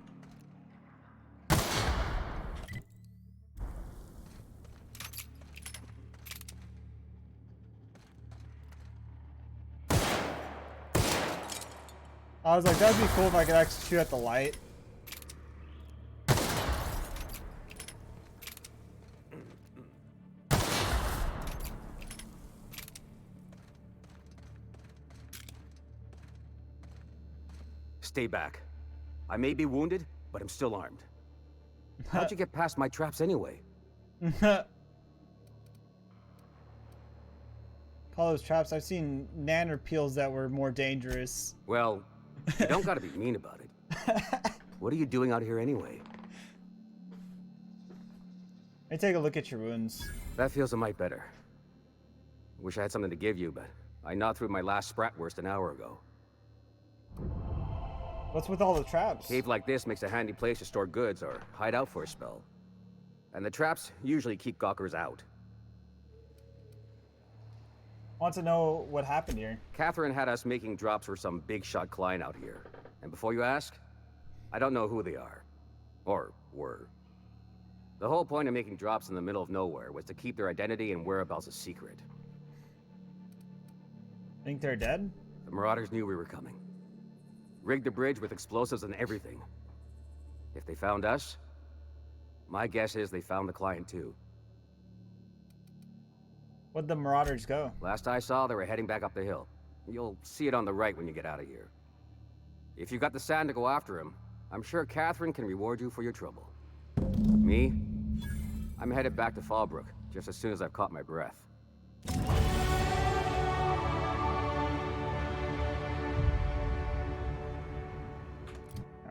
I was like, that'd be cool if I could actually shoot at the light. Stay back. I may be wounded, but I'm still armed. How'd you get past my traps anyway? Call those traps. I've seen nanner peels that were more dangerous. Well, you don't gotta be mean about it. What are you doing out here anyway? Let me take a look at your wounds. That feels a mite better. Wish I had something to give you, but I gnawed through my last Spratwurst an hour ago. What's with all the traps? A cave like this makes a handy place to store goods or hide out for a spell. And the traps usually keep gawkers out. Want to know what happened here. Catherine had us making drops for some big shot client out here. And before you ask, I don't know who they are. Or were. The whole point of making drops in the middle of nowhere was to keep their identity and whereabouts a secret. Think they're dead? The Marauders knew we were coming. Rigged the bridge with explosives and everything. If they found us, my guess is they found the client too. Where'd the Marauders go? Last I saw, they were heading back up the hill. You'll see it on the right when you get out of here. If you've got the sand to go after him, I'm sure Catherine can reward you for your trouble. Me? I'm headed back to Fallbrook, just as soon as I've caught my breath.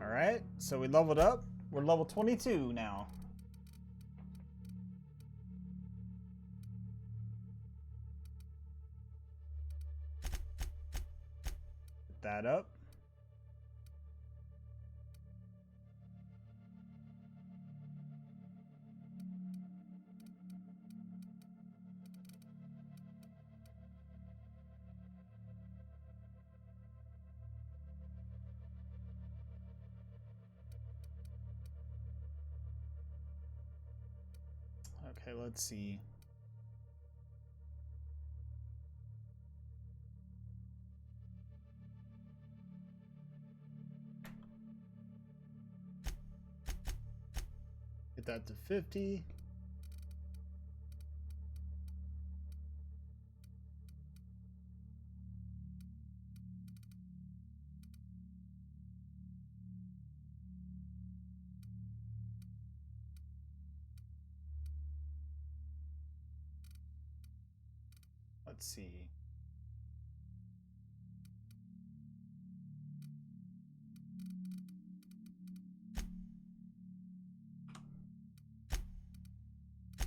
Alright, so we leveled up. We're level 22 now. Put that up. Okay, let's see. Get that to 50. Let's see.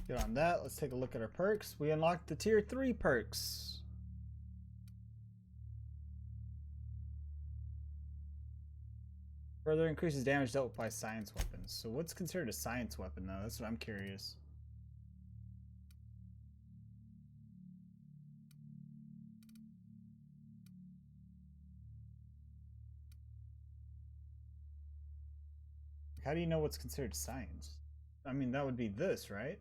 Good on that. Let's take a look at our perks. We unlocked the tier 3 perks. Further increases damage dealt by science weapons. So what's considered a science weapon though? That's what I'm curious. How do you know what's considered science? I mean, that would be this, right?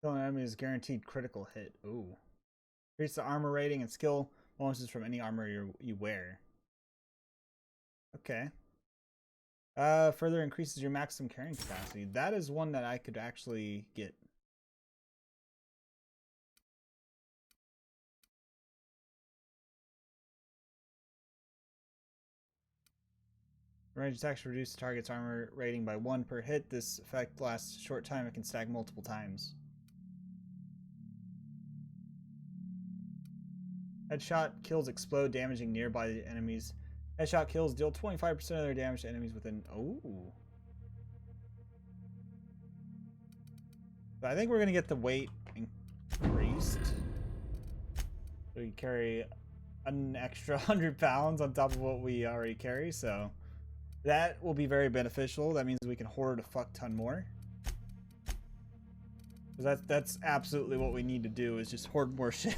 Killing enemy is guaranteed critical hit. Ooh. Increase the armor rating and skill bonuses from any armor you wear. Okay. Further increases your maximum carrying capacity. That is one that I could actually get. Range attacks reduce the target's armor rating by 1 per hit. This effect lasts a short time and can stack multiple times. Headshot kills explode, damaging nearby enemies. Headshot kills deal 25% of their damage to enemies within. Oh. I think we're gonna get the weight increased. So we carry an extra 100 pounds on top of what we already carry, so that will be very beneficial. That means we can hoard a fuck ton more. That's absolutely what we need to do, is just hoard more shit.